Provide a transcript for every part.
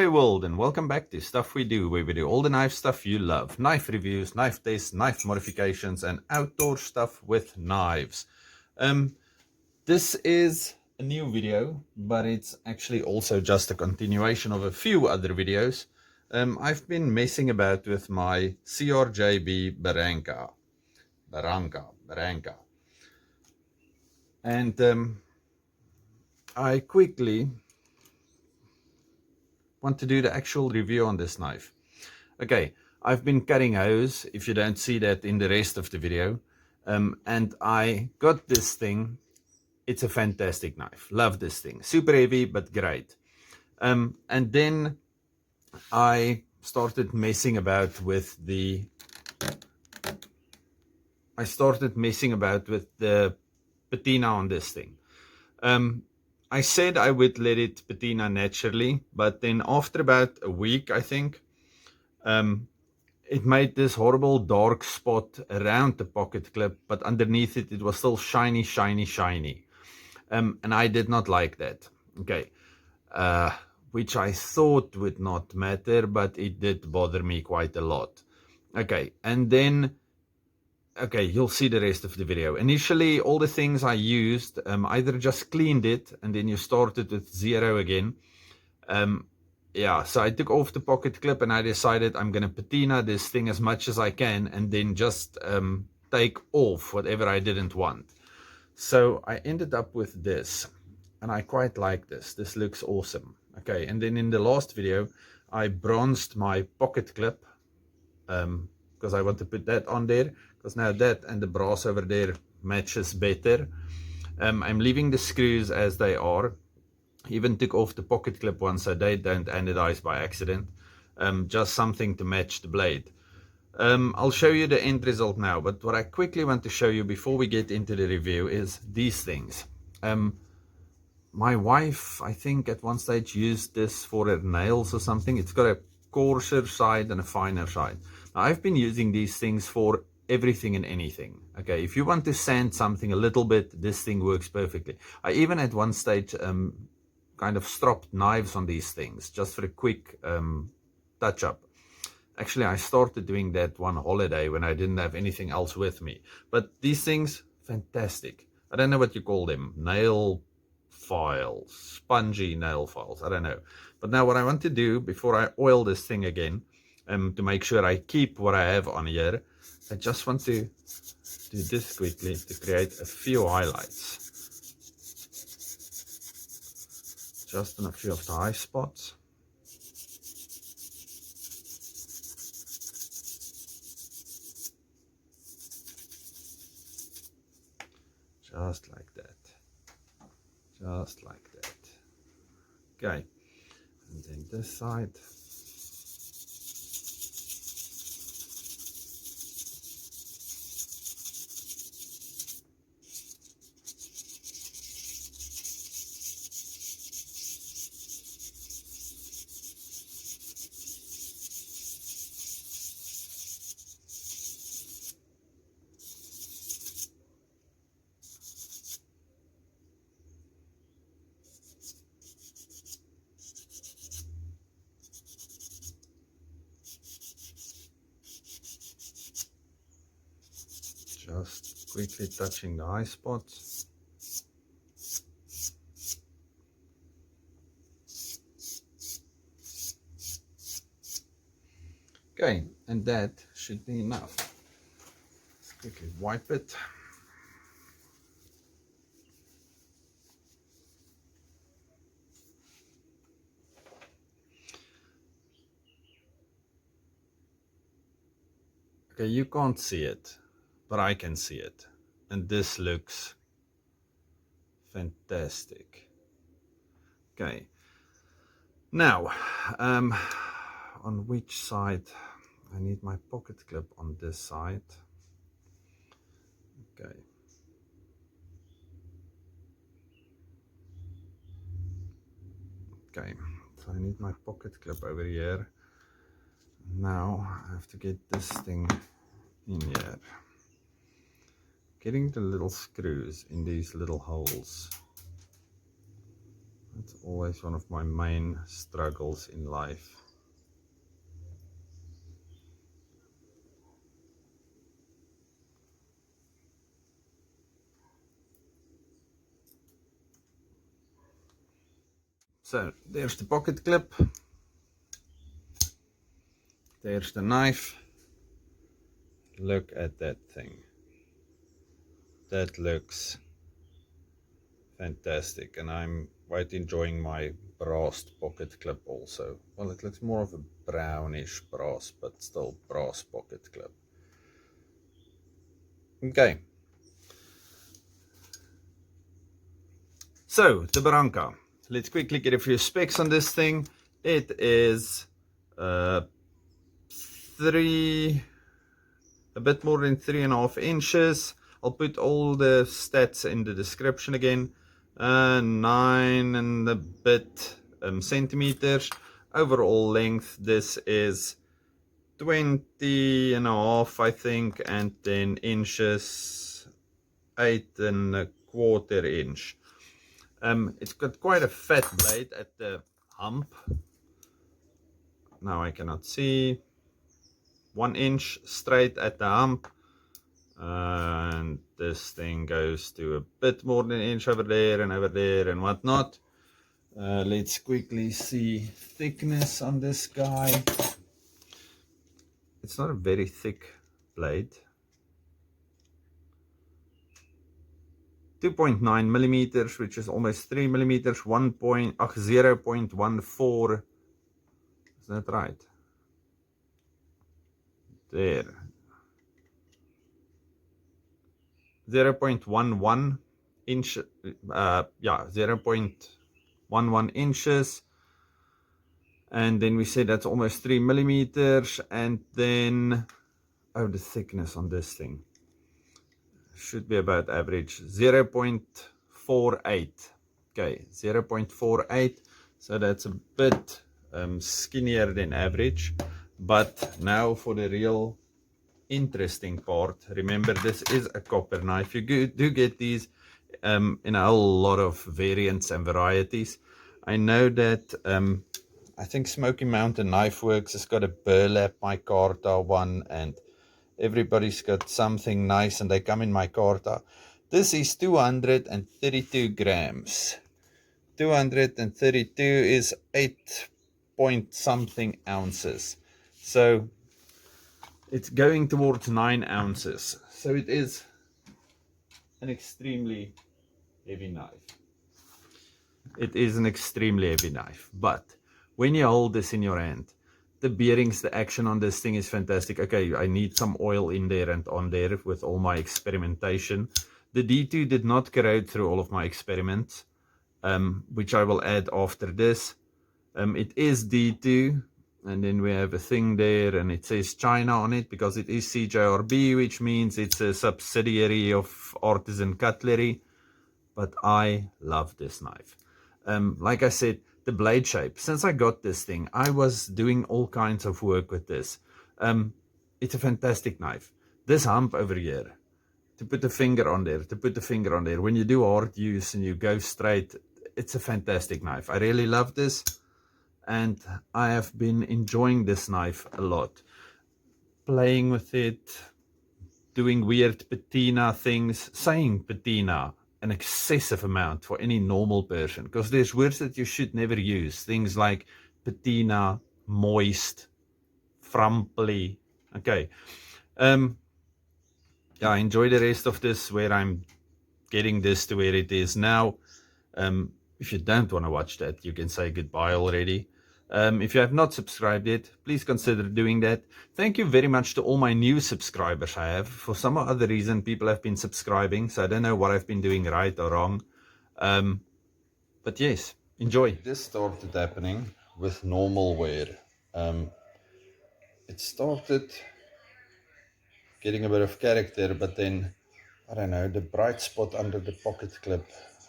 world, and welcome back to Stuff We Do, where we do all the knife stuff you love. Knife reviews, knife tests, knife modifications, and outdoor stuff with knives. This is a new video, but it's actually also just a continuation of a few other videos. I've been messing about with my CJRB Barranca. And I quickly want to do the actual review on this knife. Okay, I've been cutting hose, if you don't see that in the rest of the video, and I got this thing. It's a fantastic knife. Love this thing. Super heavy, but great. And then I started messing about with the patina on this thing. I said I would let it patina naturally, but then after about a week, I think, it made this horrible dark spot around the pocket clip, but underneath it, it was still shiny. And I did not like that. Okay. Which I thought would not matter, but it did bother me quite a lot. Okay. And then, okay, you'll see the rest of the video. Initially, all the things I used, either just cleaned it and then you started with zero again. Yeah, so I took off the pocket clip and I decided I'm going to patina this thing as much as I can and then just take off whatever I didn't want. So I ended up with this, and I quite like this. This looks awesome. Okay, and then in the last video, I bronzed my pocket clip because I want to put that on there, because now that and the brass over there matches better. I'm leaving the screws as they are. Even took off the pocket clip one so they don't anodize by accident. Just something to match the blade. I'll show you the end result now, but what I quickly want to show you before we get into the review is these things. My wife, I think at one stage used this for her nails or something. It's got a coarser side and a finer side. Now, I've been using these things for everything and anything. Okay, if you want to sand something a little bit, this thing works perfectly. I even at one stage kind of stropped knives on these things just for a quick touch up. Actually, I started doing that one holiday when I didn't have anything else with me. But these things, fantastic. I don't know what you call them. Nail files, spongy nail files. I don't know. But now what I want to do before I oil this thing again, to make sure I keep what I have on here, I just want to do this quickly to create a few highlights. Just on a few of the high spots. Just like that. Just like that. Okay. And then this side. Just quickly touching the high spots. Okay, and that should be enough. Let's quickly wipe it. Okay, you can't see it, but I can see it, and this looks fantastic. Okay, now on which side? I need my pocket clip on this side. Okay, so I need my pocket clip over here. Now I have to get this thing in here. Getting the little screws in these little holes. always one of my main struggles in life. So there's the pocket clip. There's the knife. Look at that thing. That looks fantastic, and I'm quite enjoying my brass pocket clip also. Well, it looks more of a brownish brass, but still brass pocket clip. Okay. So, the Barranca. Let's quickly get a few specs on this thing. It is a bit more than 3.5 inches. I'll put all the stats in the description again. 9 and a bit centimeters. Overall length, this is 20.5, I think, and then inches 8.25 inch. It's got quite a fat blade at the hump. Now I cannot see. 1 inch straight at the hump, and this thing goes to a bit more than an inch over there and whatnot. Let's quickly see thickness on this guy. It's not a very thick blade. 2.9 millimeters, which is almost 3 millimeters. 0.14. Is that right? There. 0.11 inch. Yeah, 0.11 inches. And then we say that's almost 3 millimeters. And then, oh, the thickness on this thing should be about average. 0.48. Okay, 0.48. So that's a bit skinnier than average. But now for the real interesting part. Remember, this is a copper knife. You do get these in a whole lot of variants and varieties. I know that I think Smoky Mountain Knife Works has got a burlap micarta one, and everybody's got something nice, and they come in micarta. This is 232 grams. 232 is 8 point something ounces. So it's going towards 9 ounces. So it is an extremely heavy knife. It is an extremely heavy knife. But when you hold this in your hand, the bearings, the action on this thing is fantastic. Okay, I need some oil in there and on there with all my experimentation. The D2 did not corrode through all of my experiments, which I will add after this. It is D2. And then we have a thing there, and it says China on it because it is CJRB, which means it's a subsidiary of Artisan Cutlery. But I love this knife. Like I said, the blade shape. Since I got this thing, I was doing all kinds of work with this. It's a fantastic knife. This hump over here, to put the finger on there, when you do hard use and you go straight, it's a fantastic knife. I really love this. And I have been enjoying this knife a lot. Playing with it, doing weird patina things, saying patina an excessive amount for any normal person, because there's words that you should never use. Things like patina, moist, frumply. Okay. Yeah, enjoy the rest of this where I'm getting this to where it is now. If you don't want to watch that, you can say goodbye already. If you have not subscribed yet, please consider doing that. Thank you very much to all my new subscribers I have. For some other reason, people have been subscribing, so I don't know what I've been doing right or wrong. But yes, enjoy. This started happening with normal wear. It started getting a bit of character, but then, I don't know, the bright spot under the pocket clip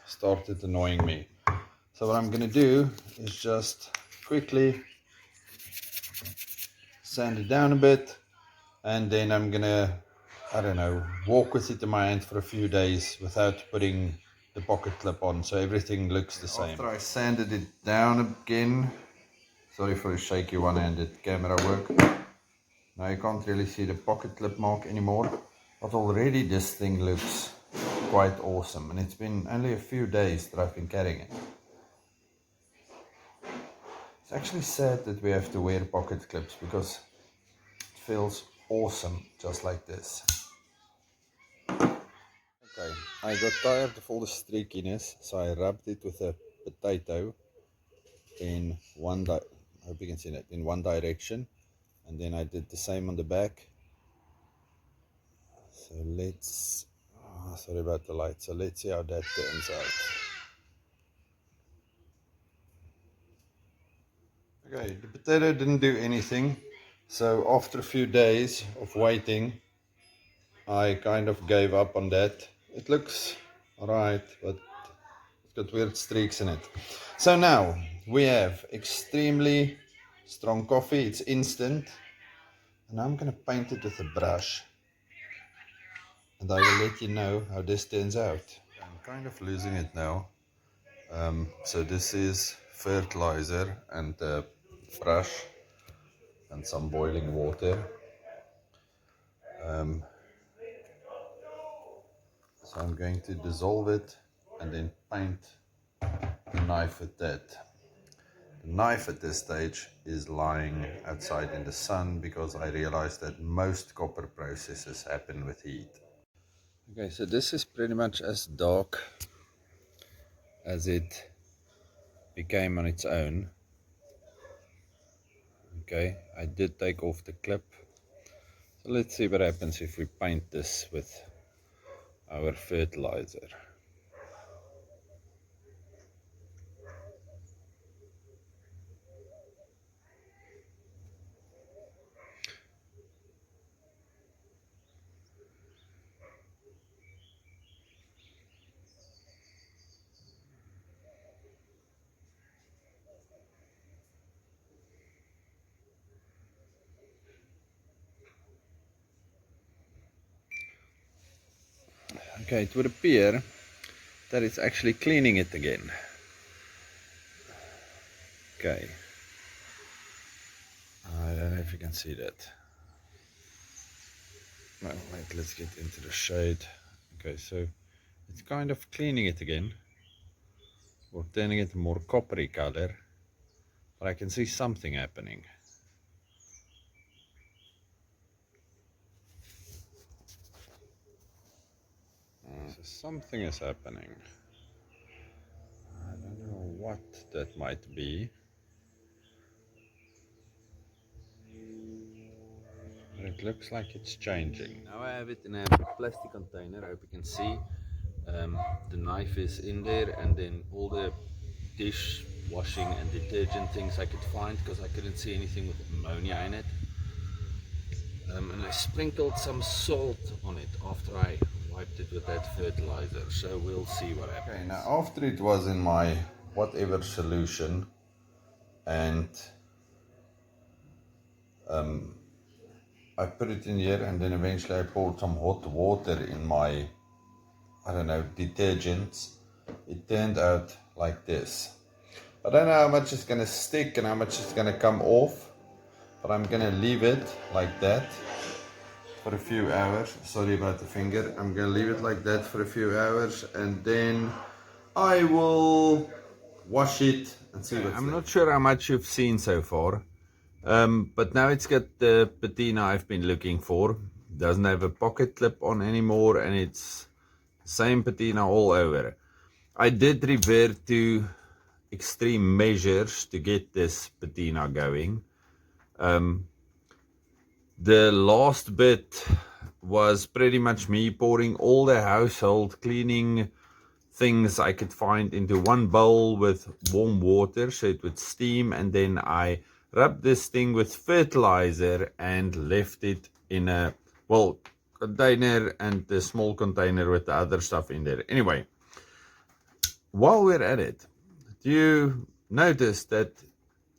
started annoying me. So what I'm going to do is just quickly sand it down a bit, and then I'm gonna, I don't know, walk with it in my hand for a few days without putting the pocket clip on, so everything looks the same. After I sanded it down again, sorry for the shaky one-handed camera work. Now you can't really see the pocket clip mark anymore, but already this thing looks quite awesome, and it's been only a few days that I've been carrying it. It's actually sad that we have to wear pocket clips because it feels awesome just like this. Okay, I got tired of all the streakiness, so I rubbed it with a potato in one I hope you can see that, in one direction, and then I did the same on the back. So let's, sorry about the light, so let's see how that turns out. Okay, the potato didn't do anything, so after a few days of waiting, I kind of gave up on that. It looks alright, but it's got weird streaks in it. So now we have extremely strong coffee, it's instant, and I'm gonna paint it with a brush, and I will let you know how this turns out. I'm kind of losing it now. So this is fertilizer and a brush and some boiling water. So I'm going to dissolve it and then paint the knife with that. The knife at this stage is lying outside in the sun because I realized that most copper processes happen with heat. Okay, so this is pretty much as dark as it became on its own. Okay, I did take off the clip. So let's see what happens if we paint this with our fertilizer. Okay, it would appear that it's actually cleaning it again. Okay, I don't know if you can see that. No, wait, let's get into the shade. Okay, so it's kind of cleaning it again, or turning it a more coppery color, but I can see something happening. So something is happening. I don't know what that might be. But it looks like it's changing. Now I have it in a plastic container. I hope you can see. The knife is in there, and then all the dish washing and detergent things I could find, because I couldn't see anything with ammonia in it. And I sprinkled some salt on it after I wiped it with that fertilizer, so we'll see what happens. Okay, now after it was in my whatever solution, and I put it in here, and then eventually I poured some hot water in my, I don't know, detergents. It turned out like this. I don't know how much is going to stick and how much is going to come off, but I'm going to leave it like that for a few hours. Sorry about the finger. I'm going to leave it like that for a few hours, and then I will wash it and see what's I'm not sure how much you've seen so far, but now it's got the patina I've been looking for. Doesn't have a pocket clip on anymore, and it's same patina all over. I did revert to extreme measures to get this patina going. The last bit was pretty much me pouring all the household cleaning things I could find into one bowl with warm water so it would steam, and then I rubbed this thing with fertilizer and left it in a, well, container, and the small container with the other stuff in there. Anyway, while we're at it, do you notice that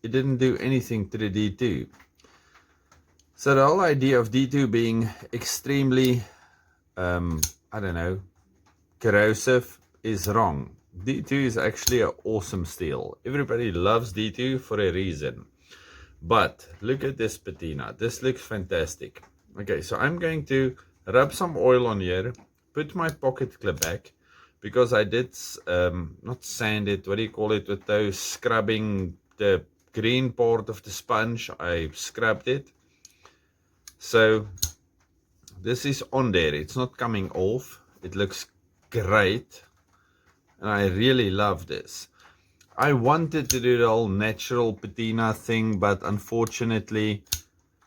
it didn't do anything to the D2? So the whole idea of D2 being extremely, I don't know, corrosive is wrong. D2 is actually an awesome steel. Everybody loves D2 for a reason. But look at this patina. This looks fantastic. Okay, so I'm going to rub some oil on here, put my pocket clip back, because I did not sand it, what do you call it, with those scrubbing the green part of the sponge. I scrubbed it. So this is on there. It's not coming off. It looks great. And I really love this. I wanted to do the whole natural patina thing, but unfortunately,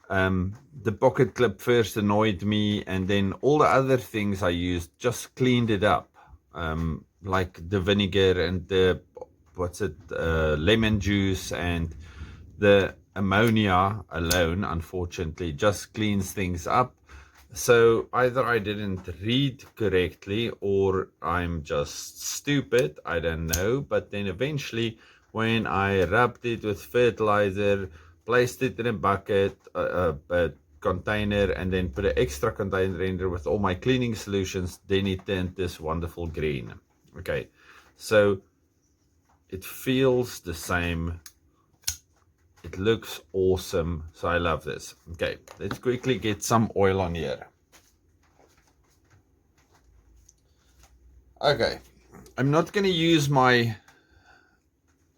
the pocket clip first annoyed me, and then all the other things I used just cleaned it up. Like the vinegar and the, lemon juice and the ammonia alone, unfortunately, just cleans things up. So either I didn't read correctly or I'm just stupid, I don't know. But then eventually when I rubbed it with fertilizer, placed it in a bucket, a container, and then put an extra container in there with all my cleaning solutions, then it turned this wonderful green. Okay, so it feels the same. It looks awesome, so I love this. Okay, let's quickly get some oil on here. Okay, I'm not going to use my,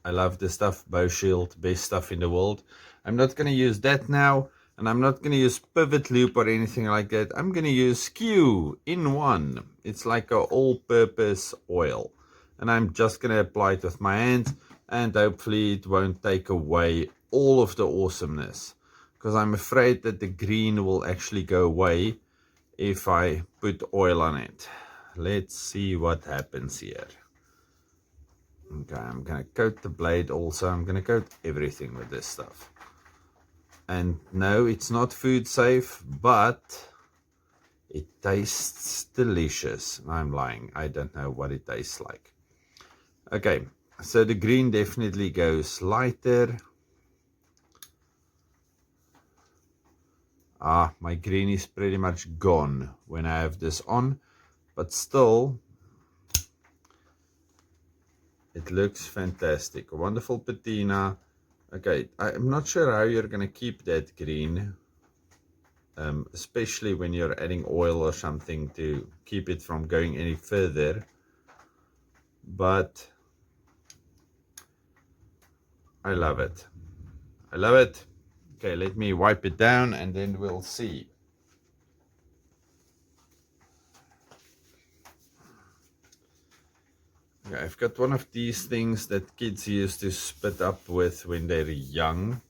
I love this stuff, Bow Shield, best stuff in the world. I'm not going to use that now, and I'm not going to use pivot loop or anything like that. I'm going to use Q in one. It's like an all-purpose oil, and I'm just going to apply it with my hands, and hopefully it won't take away all of the awesomeness, because I'm afraid that the green will actually go away if I put oil on it. Let's see what happens here. Okay, I'm gonna coat the blade also. I'm gonna coat everything with this stuff. And no, it's not food safe, but it tastes delicious. I'm lying, I don't know what it tastes like. Okay, so the green definitely goes lighter. My green is pretty much gone when I have this on, but still, it looks fantastic. A wonderful patina. Okay, I'm not sure how you're going to keep that green, especially when you're adding oil or something to keep it from going any further, but I love it. I love it. Okay, let me wipe it down and then we'll see. Okay, I've got one of these things that kids used to spit up with when they're young.